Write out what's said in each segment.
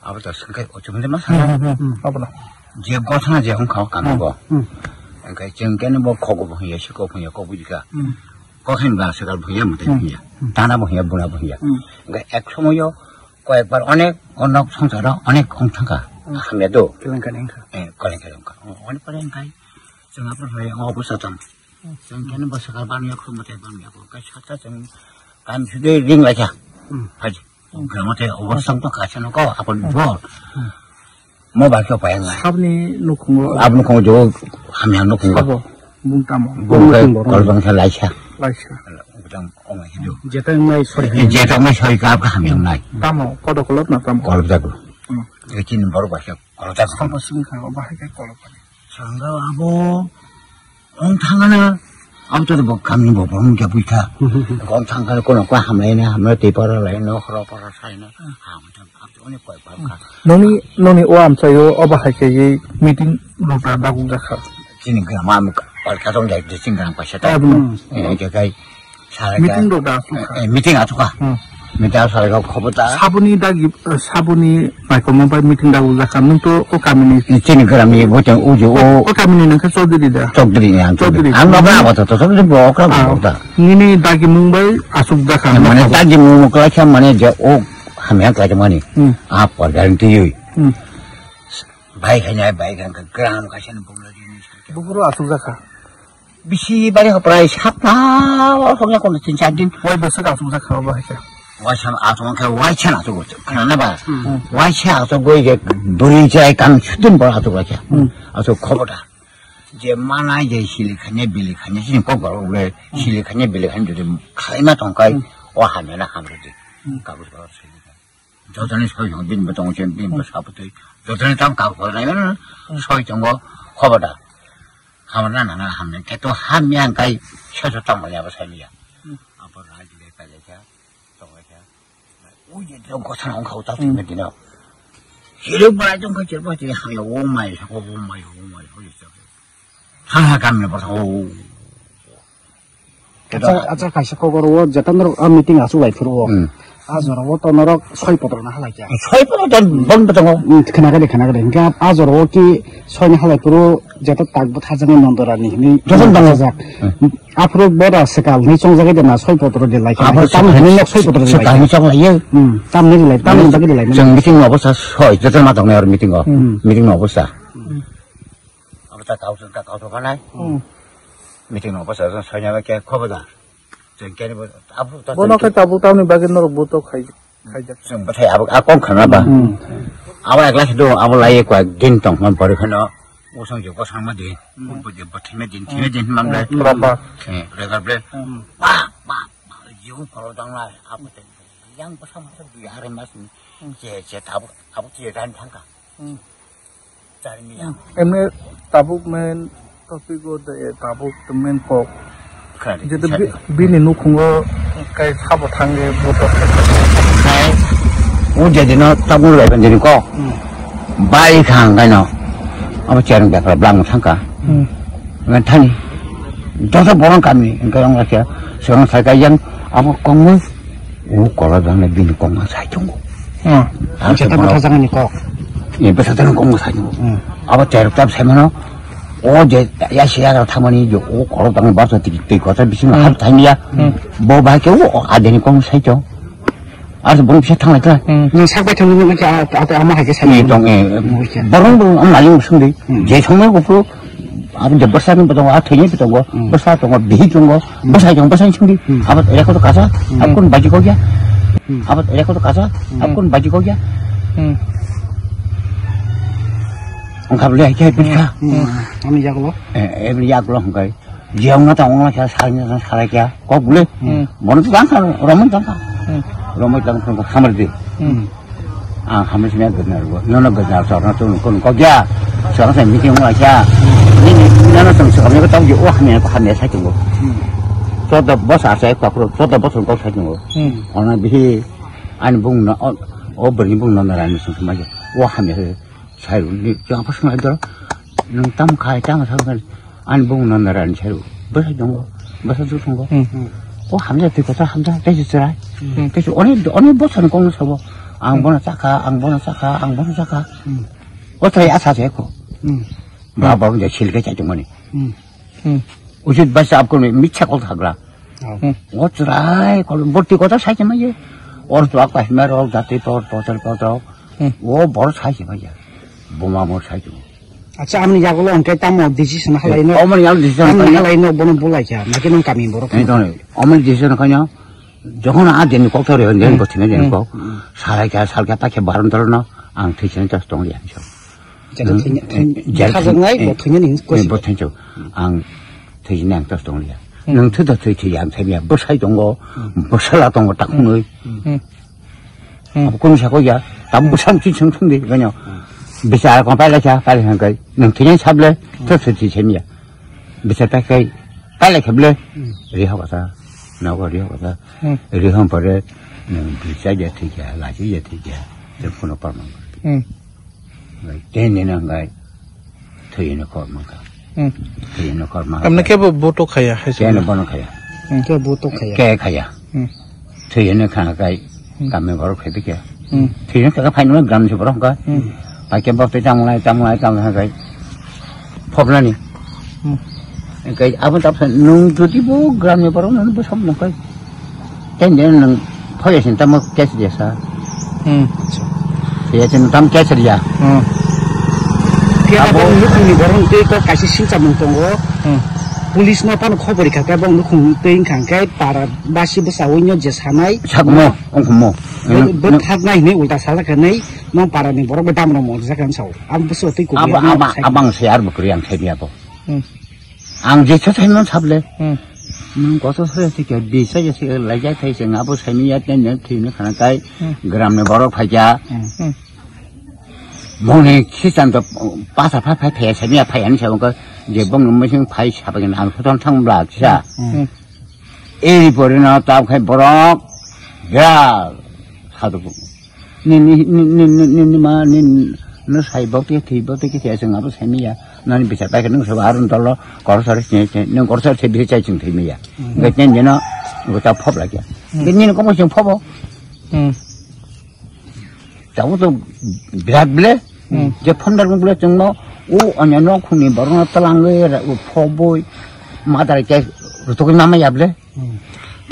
아버지 성격 어쩌면 살아. 아버나. 제 버스나 제 홍카 가는 거. 그러니까 정께는 뭐 고급 분야, 시급 분야, 고급이니까. 거기가 색깔 분야 못 되냐. 단아 분야, 문화 분야. 그러니까 액소모요. কয়েকবার অনেক অন্য সংসার অনেক অংশঙ্কা হামেদো কেলেঙ্কারেঙ্কা কলেঙ্কারেঙ্কা অনেক পরেঙ্কাই जों आपरहाय अबस्थाथाम जों केन बसकार बानिया खुमते बानिया को का छाता जों काम सुदे रिंग लाजा हाजि ग्रामते अवस्थाम तो काछन को आपन जो मोबाइल को पाएंगा सबनि नुखुंगो आपन को जो हामिया नुखुंगो बुंतामो गलबंग सा लाइसा एकदम ओंगाय हिदो जेतंनाय सरि जेतंनाय सरि का हामियां नाय तामो कदकलत ना तामो कलब जागो एकिन बर बासा कलब जागो समसिं खाव बाहाय कलब 상가 아보 엉탕하나 아무튼 뭐 감이 뭐 보는 게 보이다 엉탕하나 거는 과 하면에 하면 대바라 라이너 허러바라 사이나 아무튼 아무튼 오늘 거야 봐가 너니 오암 사요 어바하게 미팅 로다 다군가 카 지는 그 마음 얼가동 내 진강 빠셨다 이게 가이 미팅 로다 미팅 아주가 미팅 사례가 커보다 사분이 마이크로만 미팅 다군가 또 오카미니 지는 그람이 보통 우주 오카미니는 그 소들이다 쪽들이네 안 봐봐 와도 저기 뭐 그러고 보다 니네 다기 뭉바이 아숙다 카 만에 다기 뭉 그렇게 만에 저오 하면 까지 뭐니 아 버가는데요 바이 그냥 그 그람 가시는 분들이 누구로 아숙다 카 비시바리 허프라이 샤파 성냥 거는 진짜 안된 왜 벌써 아숙다 카 봐 해서 와참 아동한테 와이찬 아주고 그러나 봐 와이찬 아주고 이게 노리자에 감 휴든 걸 아주고 하자 아주 커보다 이제 만화 이제 실리카네 빌리카네 지금 거꾸로 왜 실리카네 빌리카네 좀 가이마 동가이 와 하면 아무래도 가보지 말았으니까 저전에 소용 빈 보통 빈 사부터 저전에 tam 가고 나면 소위 정도 커보다 하면 나는 하면 또 하면 가이 쳐줬단 말이야 삶이야 앞으로 아직 내까지야 오ye 좀 고생 안 가고 따뜻한 데나 이런 좀 거칠 거 같지 하면 오마이 하겠어 하나 가면 벌써 오 아자 가시고로 저탄으로 미팅 아수 라이프로 아저로 또너럭 소이포도나 할라이야 소이포도 뭔부터 그나가래 그러니까 아저로기 소니 할라이프로 저도 딱부 타정에 논더라니 조선 당사자 앞으로 뭐라 색깔 니 종자게 되나 소이포도로 될 라이야 땀 흘려 소이포도로 될 라이야 땀이 좀 예. 땀 내릴 땀 내릴 라이야 정 미팅 없었어 소이 저들만 동네로 미팅 거 미팅 없었어 아무튼 가서 가나 미팅 없었어 소녀가 커버다 정께는 뭐 앞으로 뭐나까 따부따는 바겐으로 뭐또 가이자 좀 못해 아공 가나 봐 아마 클래스도 아무라이 과 딘통만 버리거나 우선 저거 상마디 뭐 버티면 딘 맘래 그러봐 그래가 그래 막 지금 바로 당나 아무튼 양 버sam서 위하는 말씀 제 아버지에 간 상가 자리미야 에메 따북맨 토피고데 따북맨 꼭 jadi bini nukungo kayak sabo tangge boto kai jadi no tabung lagi jadi kok baik kan kan no apa jarang dah kalau belang sangka dengan tani dosa borong kami kalau nggak sih seorang saya kajian apa kongus kalau dah nabi bini kongus saya tunggu kita berpasangan ni kok ini berpasangan kongus saya tunggu apa jarang tab saya mana 어제 야시야가 타머니 요 걸어다가 봐서 되게 거기서 미친 거 하루 타임이야 뭐 밖에 안 되니 공 사죠 알아서 뭔 비슷한 거 있잖아 사과 정리는 거 아마 하게 사니 동에 버릉도 안 날리고 있는데 제 정말 고프로 아버지 버사는 보통 아테니 보통 거 버사 동거 비중 거 버사 정 버사 친구 아버지 에레코도 가자 앞군 바지 거기야 아버지 에레코도 가자 앞군 바지 거기야 가볼래 이제 비카 아니 야글로 에브리 야글로 한가이 지역나 당원나 살면서 살아야 꼭 볼래 뭐는 안 살아 그러면 안 살아 그러면 당 그런 거 하면돼 아 하면서면 그날고 너는 그날 저런 좀 그런 거야 저한테 미팅 와야 나는 좀 저거 또 요 하면 그 하면 사준 거 저도 뭐 사서 갖고 저도 무슨 거 사준 거 오늘 비 아니 봉나 버리 봉나 나라는 무슨 말이야 와 하면 잘 우리 저 아파서 말더라 땀 가야 땀을 사고 안 보고 나라는 잘 벌써 정도 벌써 주는 거 함자 듣고서 함자 되지더라 그래서 오늘 못 사는 공을 사고 ang bono saka 어떻게 아사세고 바보 이제 실게 자중하니 우리 버스 앞으로 미쳐고 가거라 어쩌라이 걸 못뛰고도 사지 마요 오른쪽 아까 히메로 다티 보들 오 버스 사지 마요 뭐만 사지 아차 아무리 야고로 엉게 따모 디시션 할라이노 어머니 양 디시션 할라이노 보는 볼라이야 나기는 감이 뭐로 어머니 디시션 그냥 저거는 안 되는 꼭터려 내는 거 되는 되는 거 살게 밖에 말은 들어나 안 되시는 저 동리 아니죠 가정나이 뭐 되는 것이 뭐 되죠 안 되시는 저 동리야 능 터도 되지 양태비야 뭐 사이던 거 뭐 살았던 거딱 오늘 그럼 사고야 남부 산지 청통대 그냥 bisa 알고 빨리 한 거 능 그냥 잡래 더 되지 재미야 bisa 빨리 잡래 리하고서 나고 리하고서 리한 버에 비싸게 되게 라지게 되게 저 번호 받는 거 대내는 거 더이는 거만가 더이는 거만 हमने क्या बोटो खाया है 걔는 번호 가야 그 보통 가야 걔 가야 더이는 가가 가면 바로 되게 더이는 가가 파이는 그람 좀 그런가 밖에 법대 장문에 하가 법라니 그러니까 아무 답선 농도디 뭐 그람에 바로 너는 뭐 섬는 거 대내는 포여신 담아 깨스리서 예전 담 깨스리야 피아가 누군이 버는 그 가시 실자 몽통고 पुलिसमा पान खबरी खाका बङ नुखुङ तैन खांkai para basi besawinya jesanai sakmo ongmo bethagnai ne ulta sala kanai nong para ni borok bedam no mo jakan sau am beso tei ko abang siar bukri yang thebia bo ang je chathainon sable nung goto sore thike bisa je lajai thai se ngabo saimiya ten ne thine khana kai gram ne borok phaja mone khisan to pasa pha pha the saimiya phayan sa ko je bong no maching phai sabagen ang thoton thangla cha e borina ta khai borok ya hadu ni ma ni no sai bo te thi bo te ki se sang abo saimiya nani bisa pa ke nung sa arun tolo kor sare che nung kor sare che bi chai chung thimiya ngai chen je no go ta phop la kya ni ko mo chung phobo 자고도 비라블레 제 펀더는 불러 정말 오 아니야 너 군이 바로 나타난 거야 포보이 마다르게 루토기 마마 야블레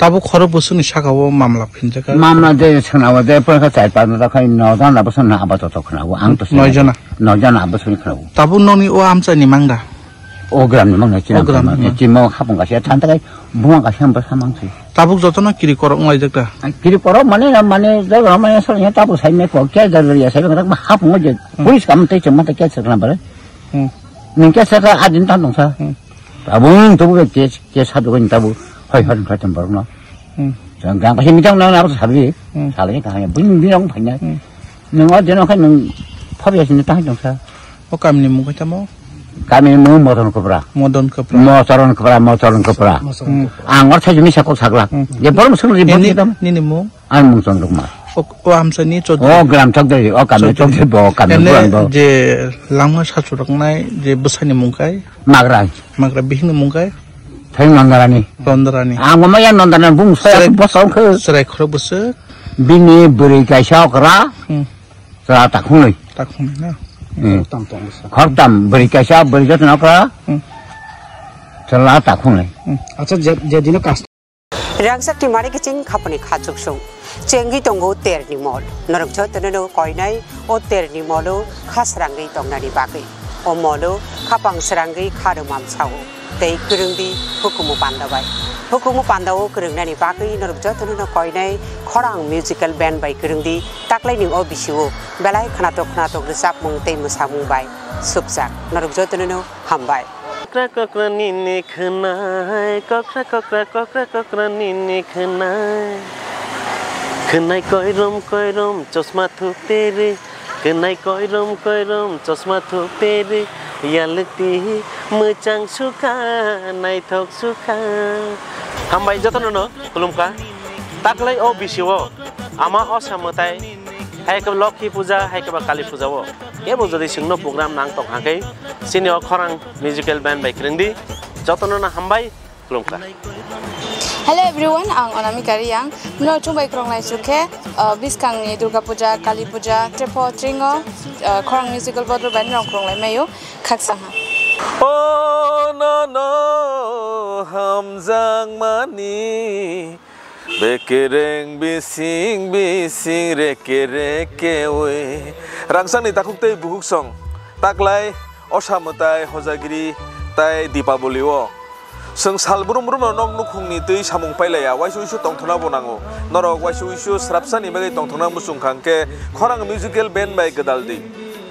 ताबो खरो बसुनि सागाव मामला फिनजाका मामला दे सनाव दे परखा चाइ पाना खै नौदा ना बसन ना आबाद त खनाव आं त नौजना बसन खनाव ताबो ननि ओ आमचानि मांगा ओ ग्राम नि मांगा चिमो खाबं गासे थानताय बुवा गासे हम सामांसै ताबो जतना किरि करक मै जक्ता किरि पर माने जग माने सलया ताबो साइमे को के जरिया साइमे का हाबं जे पुलिस काम तै चमा त के छकना बरे नों के सका आदिन ता दंसा ताबो तबो के सादो गनि ताबो हय हय खातम बरनो जों गांबा मिटां नाबो साबि साले का बुइन बिरं फाइना नों अदेनो खै नों फरियासिन ता दंसा ओ कामनि मुगै तामो kami mau motor kopra angor saja bisa kok saklak ya baru masuk di bawah kita ini mu an mungson rumah o amsa ni chod gram chok dari kami chok dari bawah kami buang bawah je langma sacurak nai je besani mungkai magra bihin mungkai thay nondarani ang mama yang nondaran bung saya bosong ke serai khoro bese bini beri kaisau kera sera takhung na खरदाम बरी कैसा बरी जत नकरा चला ताखुने अच्छा जे दिनो कास्ट रांगसाक टिमारे के चिंग खापने खाचुक सो चेंगी तंगो तेरनि मल नरक छ तननो कयनाय ओ तेरनि मलो खासरांगै तंगनानि बागै ओ मलो खापां सरांगै खारमाम सावो तै गरुंदि हुकुमु पान्दाव गरुंनानि बागै नरक छ तननो कयनाय खरां म्युजिकल बैंड बाय गरुंदि ताक्लाइनि ओ बिसिवो बेलाय खनातो रिसाब मुं तै मोसामुं बाय सुबजाक नरक छ तननो हामबाय कक्रा निने खनाय कक्रा निने खनाय कयरम चश्मा थुपेरे खनाय कयरम चश्मा थुपेरे यालती मोजां सुखा नायथक सुखा हामबाय जतननो खुलुमका ताकलाय ओ बिसिवो आमा असामताय हायके लक्ष्मी पूजा हायके काली पूजा वो ये बुझदै सिंगनो प्रोग्राम नांग तक हाकै सिनियर खरां म्युजिकल बैंड बाय क्रिंदी जतननो हामबाय खुलुमका Hello everyone, ang Anamika Riyang. Mula Chumbai Krong Lai Sukhe, Biskang ni Durga Puja, Kali Puja, Trepo Tringo, Korang Musical Bottle Band Rong Krong Lai Mayo, Kaksang ha. Oh no, hamjang mani, bekereng bising bising reke reke we. Rangsang ni takuk tei buhuk song, taklai osamutai hojagiri tai Dipaboli wo. Seng salbrum brum nong nukhungni tei samung pailaya waisu isu tongthona bonango norok waisu isu srapsani bagai tongthona musung khangke khorang musical band bai gedaldi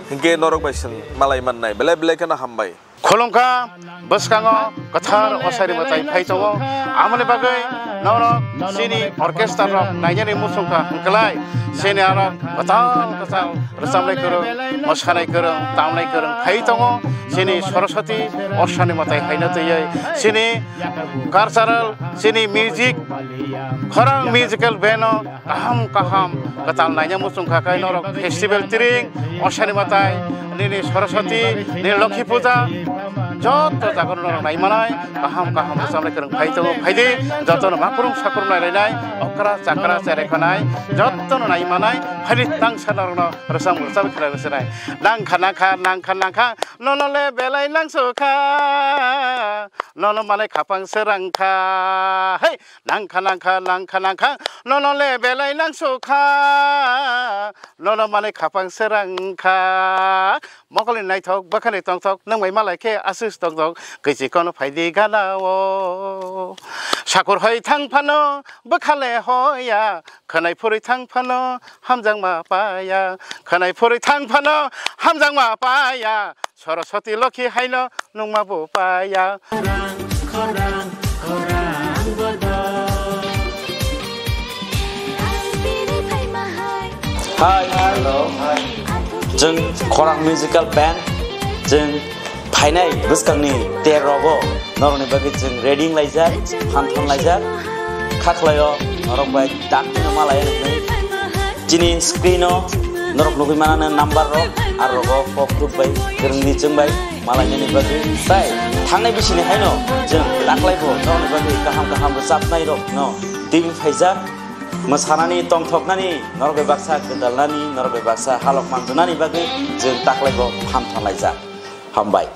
hingke norok bai seng malai mannai belai belai kana hambai Kolongka Baskango Kathar Osari Matai Paitongo Amane Bagai Norok Sini Orchestra Rock Nayani Musungka Hangkalai Sini Arok Batang Katang Rasamlai Kurung Mashanai Kurung Tamlai Kurung Paitongo Sini Saraswati Osani Matai Hainatayai Sini Karsaral Sini Music Khorang Musical Beno Kaham Katal Nayani Musungka Kai Norok Festival Tiring Osani Matai Nini Saraswati Nini Lokhi Puja Joto jagon norok nai manai kaham samlai kereng phaito phaidi joto no makurung sakurung nai nai okra chakra cherekhanai joto no nai manai phaidi tang sanarok no rasam rusam khela rusenai nangkha nonole belai nangsukha nono malai khapang serangkha hey nangkha nonole belai nangsukha nono malai khapang serangkha mokoli nai thok bakhani tong thok nangmai malai ke asus tong thok kisi kono phaidi ganao sakur hoi thangphano bakhale hoya khanai phuri thangphano hamjang ma paya khanai phuri thangphano hamjang ma paya Saraswati Lokhi haino nungma bo paya khorang Hi, hello. Jeng Korang Musical Band jeng Phainai Biskangni Terobo Noroni bagi jeng reading laijak Hanthon laijak Khaklayo Norok bai Dakno malaya Jini screeno Norok nubi manana number ro Arrogo Poktuk bai Gerengni jeng bai Malanya ni bagi Tai Thangnai bisini haino jeng Laklaibo Noroni bagi kaham besapnai ro No Tim Faizak Masanani tongthoknani norbe baksa gedalnani norbe baksa halok manjunani bagi jeng taklaibo hamthon laijak hambai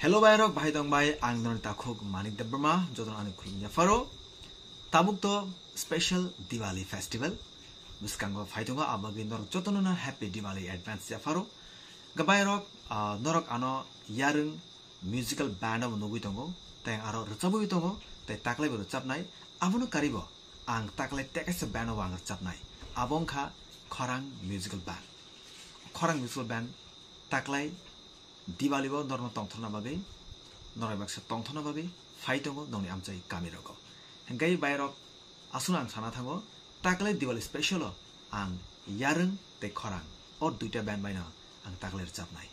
Hello bayrok bahai dong bai ang don takhuk Manik Debrma jodon ani khulnya faro tabuk to special Diwali festival biskango phaitongo abagi norok jotonona happy Diwali advance ya faro gabayrok norok ano yarung musical band of nugui tongo teng aro rchabu tongo te taklaibo rchapnai abono karibo ang taklai tekes band wang rchapnai abongkha Khorang Musical Band taklai Diwali bo norno tongthona bagai norai baksa tongthona bagai phaitongo nongni amchai kamirogo hengkai bayrok asuna ang sana thango taklai Diwali special ang yarung te Khorang or duita band baina ang taklai rchapnai